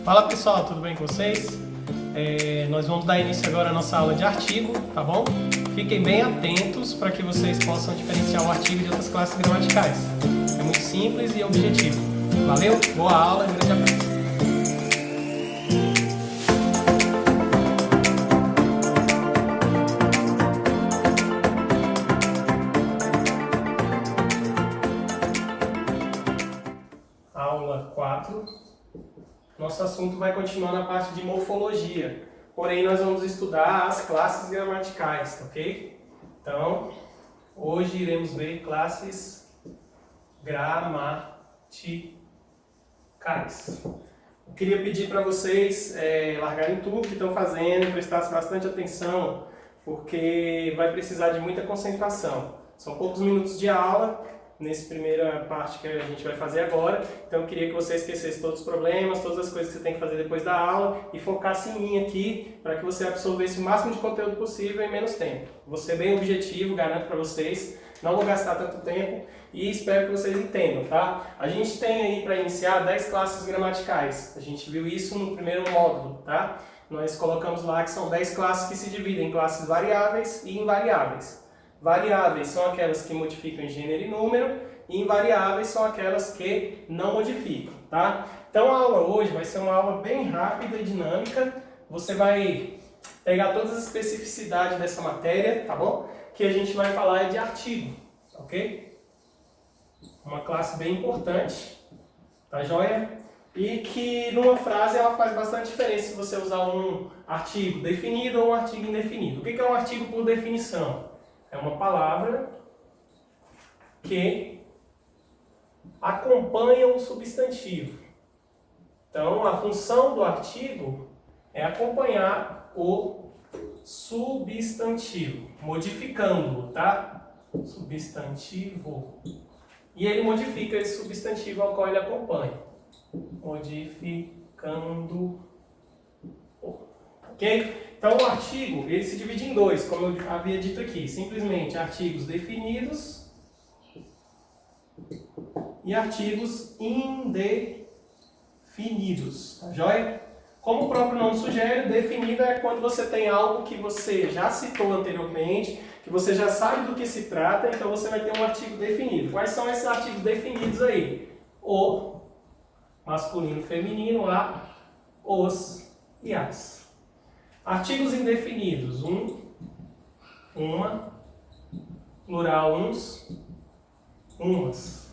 Fala pessoal, tudo bem com vocês? Nós vamos dar início agora à nossa aula de artigo, tá bom? Fiquem bem atentos para que vocês possam diferenciar o artigo de outras classes gramaticais. É muito simples e objetivo. Valeu? Boa aula e um grande abraço. Aula 4. Nosso assunto vai continuar na parte de morfologia, porém nós vamos estudar as classes gramaticais, ok? Então, hoje iremos ver classes gramaticais. Eu queria pedir para vocês largarem tudo que estão fazendo, prestassem bastante atenção, porque vai precisar de muita concentração. São poucos minutos de aula, nessa primeira parte que a gente vai fazer agora. Então eu queria que você esquecesse todos os problemas, todas as coisas que você tem que fazer depois da aula e focasse em mim aqui para que você absorvesse o máximo de conteúdo possível em menos tempo. Vou ser bem objetivo, garanto para vocês, não vou gastar tanto tempo e espero que vocês entendam, tá? A gente tem aí para iniciar 10 classes gramaticais, a gente viu isso no primeiro módulo, tá? Nós colocamos lá que são 10 classes que se dividem em classes variáveis e invariáveis. Variáveis são aquelas que modificam em gênero e número, e invariáveis são aquelas que não modificam, tá? Então a aula hoje vai ser uma aula bem rápida e dinâmica. Você vai pegar todas as especificidades dessa matéria, tá bom? Que a gente vai falar de artigo, ok? Uma classe bem importante, tá joia? E que numa frase ela faz bastante diferença se você usar um artigo definido ou um artigo indefinido. O que é um artigo por definição? É uma palavra que acompanha um substantivo. Então, a função do artigo é acompanhar o substantivo, modificando-o, tá? Substantivo. E ele modifica esse substantivo ao qual ele acompanha. Modificando. Ok? Então o artigo ele se divide em dois, como eu havia dito aqui, simplesmente artigos definidos e artigos indefinidos, tá joia? Como o próprio nome sugere, definido é quando você tem algo que você já citou anteriormente, que você já sabe do que se trata, então você vai ter um artigo definido. Quais são esses artigos definidos aí? O, masculino, feminino, a, os e as. Artigos indefinidos, uma, plural, uns, umas.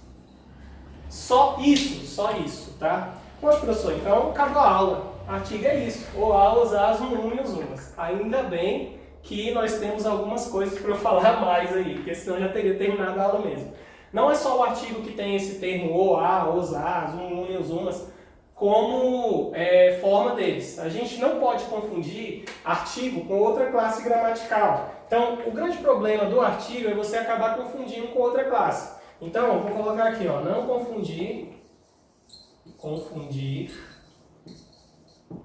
Só isso, tá? Poxa, professor, então acabou a aula. Artigo é isso, ou aos, as, um e os umas. Ainda bem que nós temos algumas coisas para eu falar mais aí, porque senão já teria terminado a aula mesmo. Não é só o artigo que tem esse termo o, a, os, as, um e os umas, como forma deles. A gente não pode confundir artigo com outra classe gramatical. Então, o grande problema do artigo é você acabar confundindo com outra classe. Então, eu vou colocar aqui, ó, não confundir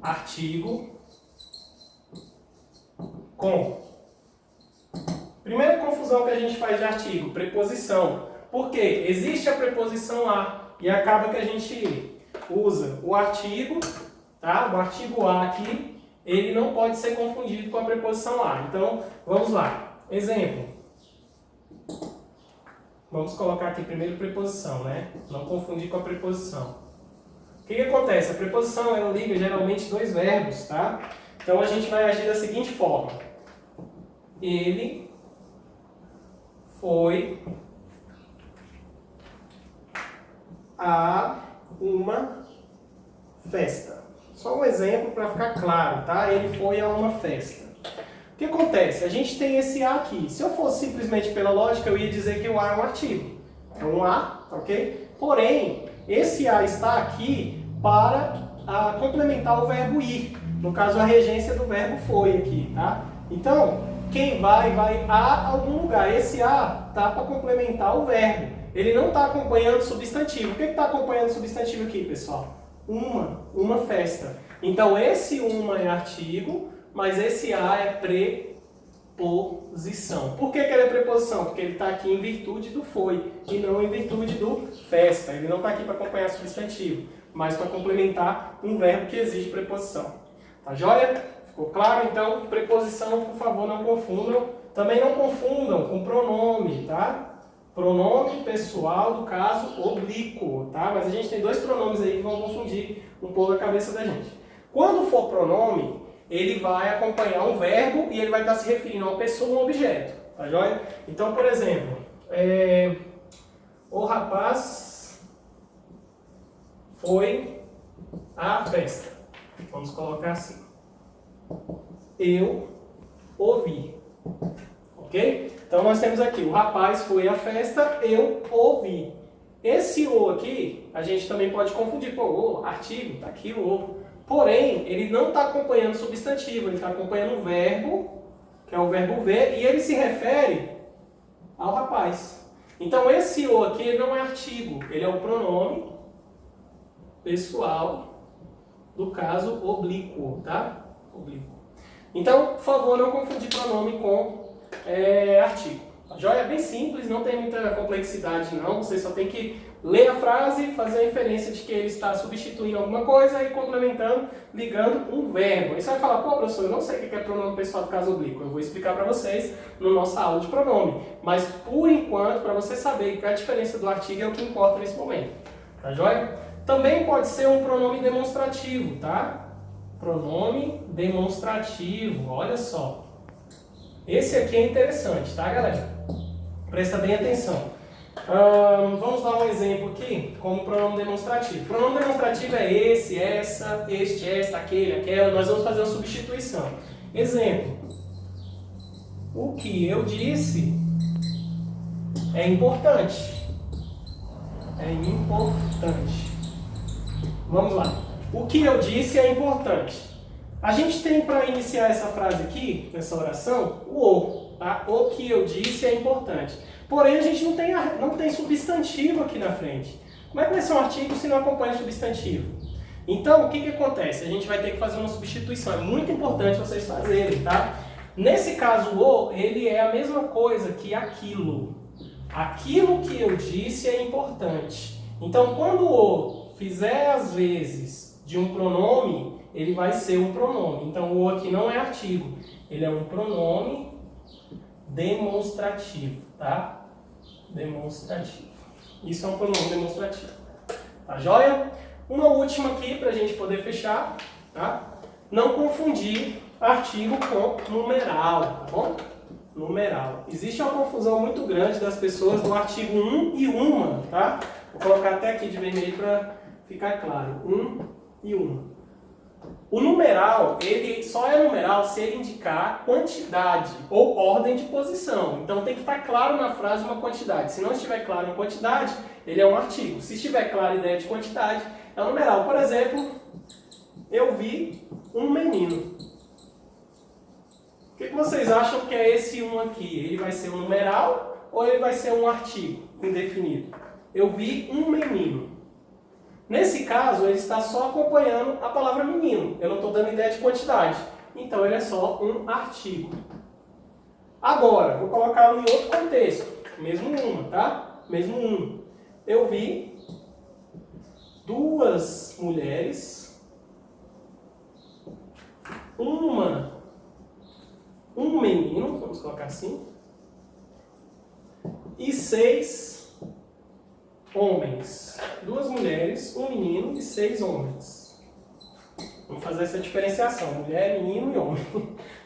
artigo com. Primeira confusão que a gente faz de artigo, preposição. Por quê? Existe a preposição a e acaba que a gente usa o artigo, tá? O artigo a aqui, ele não pode ser confundido com a preposição a. Então, vamos lá. Exemplo. Vamos colocar aqui primeiro preposição, né? Não confundir com a preposição. O que acontece? A preposição, ela liga geralmente dois verbos, tá? Então, a gente vai agir da seguinte forma. Ele foi a uma festa. Só um exemplo para ficar claro, tá? Ele foi a uma festa. O que acontece? A gente tem esse a aqui. Se eu fosse simplesmente pela lógica, eu ia dizer que o a é um artigo. É um a, ok? Porém, esse a está aqui para complementar o verbo ir. No caso, a regência do verbo foi aqui, tá? Então, quem vai a algum lugar. Esse a tá para complementar o verbo. Ele não está acompanhando o substantivo. O que está acompanhando o substantivo aqui, pessoal? Uma festa. Então, esse uma é artigo, mas esse a é preposição. Por que ele é preposição? Porque ele está aqui em virtude do foi e não em virtude do festa. Ele não está aqui para acompanhar o substantivo. mas para complementar um verbo que exige preposição. Tá joia? Ficou claro? Então, preposição, por favor, não confundam. Também não confundam com pronome, tá? Pronome pessoal do caso oblíquo, tá? Mas a gente tem dois pronomes aí que vão confundir um pouco a cabeça da gente. Quando for pronome, ele vai acompanhar um verbo e ele vai estar se referindo a uma pessoa ou um objeto, tá joia? Então, por exemplo, o rapaz foi à festa. Vamos colocar assim. Eu ouvi. Ok? Então nós temos aqui, o rapaz foi à festa, eu ouvi. Esse o aqui, a gente também pode confundir. Pô, o artigo, tá aqui o o. Porém, ele não está acompanhando o substantivo, ele está acompanhando o verbo, que é o verbo ver, e ele se refere ao rapaz. Então esse o aqui ele não é artigo, ele é o pronome pessoal do caso oblíquo, tá? Oblíquo. Então, por favor, não confundir pronome com artigo. A joia é bem simples, não tem muita complexidade não, você só tem que ler a frase, fazer a inferência de que ele está substituindo alguma coisa e complementando, ligando um verbo. Aí você vai falar, pô professor, eu não sei o que é pronome pessoal do caso oblíquo, eu vou explicar para vocês na nossa aula de pronome. Mas por enquanto, para você saber que a diferença do artigo é o que importa nesse momento. Tá joia? Também pode ser um pronome demonstrativo, tá? Pronome demonstrativo, olha só. Esse aqui é interessante, tá, galera? Presta bem atenção. Vamos dar um exemplo aqui, como pronome demonstrativo. Pronome demonstrativo é esse, essa, este, esta, aquele, aquela. Nós vamos fazer uma substituição. Exemplo. O que eu disse é importante. É importante. Vamos lá. O que eu disse é importante. A gente tem para iniciar essa frase aqui, nessa oração, o, tá? O que eu disse é importante. Porém, a gente não tem substantivo aqui na frente. Como é que vai ser um artigo se não acompanha o substantivo? Então, o que acontece? A gente vai ter que fazer uma substituição. É muito importante vocês fazerem, tá? Nesse caso, o, ele é a mesma coisa que aquilo. Aquilo que eu disse é importante. Então, quando o fizer as vezes de um pronome, ele vai ser um pronome. Então, o aqui não é artigo. Ele é um pronome demonstrativo, tá? Demonstrativo. Isso é um pronome demonstrativo. Tá joia? Uma última aqui para a gente poder fechar, tá? Não confundir artigo com numeral, tá bom? Numeral. Existe uma confusão muito grande das pessoas no artigo um e uma, tá? Vou colocar até aqui de vermelho para ficar claro. Um e uma. O numeral, ele só é numeral se ele indicar quantidade ou ordem de posição. Então tem que estar claro na frase uma quantidade. Se não estiver claro em quantidade, ele é um artigo. Se estiver clara a ideia de quantidade, é um numeral. Por exemplo, eu vi um menino. O que vocês acham que é esse um aqui? Ele vai ser um numeral ou ele vai ser um artigo indefinido? Eu vi um menino. Nesse caso, ele está só acompanhando a palavra menino. Eu não estou dando ideia de quantidade. Então, ele é só um artigo. Agora, vou colocá-lo em outro contexto. Mesmo uma, tá? Mesmo um. Eu vi duas mulheres, um menino, vamos colocar assim, e 6 homens. Duas mulheres, um menino e 6 homens. Vamos fazer essa diferenciação. Mulher, menino e homem.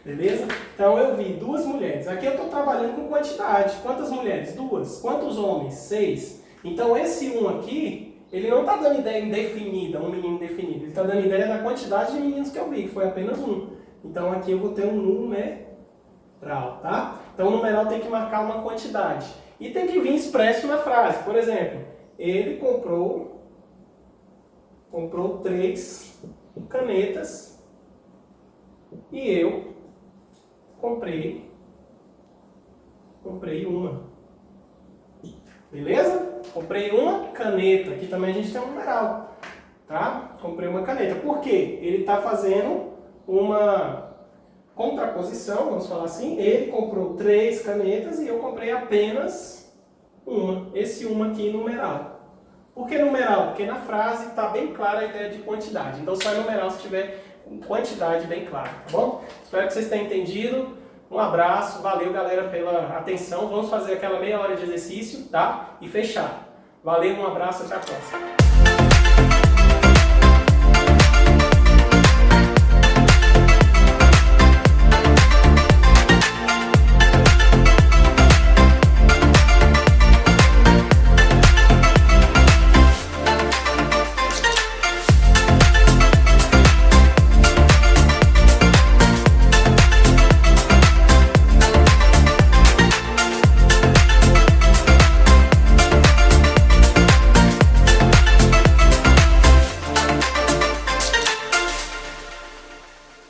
Beleza? Então eu vi duas mulheres. Aqui eu estou trabalhando com quantidade. Quantas mulheres? 2. Quantos homens? 6. Então esse 1 aqui, ele não está dando ideia indefinida, um menino indefinido. Ele está dando ideia da quantidade de meninos que eu vi, que foi apenas 1. Então aqui eu vou ter um numeral, tá? Então o numeral tem que marcar uma quantidade. E tem que vir expresso na frase. Por exemplo, ele comprou 3 canetas e eu comprei uma. Beleza? Comprei uma caneta. Aqui também a gente tem um numeral, tá? Comprei uma caneta. Por quê? Ele está fazendo uma contraposição, vamos falar assim. Ele comprou 3 canetas e eu comprei apenas uma. Esse uma aqui numeral. Por que numeral? Porque na frase está bem clara a ideia de quantidade. Então só é numeral se tiver quantidade bem clara, tá bom? Espero que vocês tenham entendido. Um abraço, valeu galera pela atenção. Vamos fazer aquela meia hora de exercício, tá? E fechar. Valeu, um abraço, até a próxima.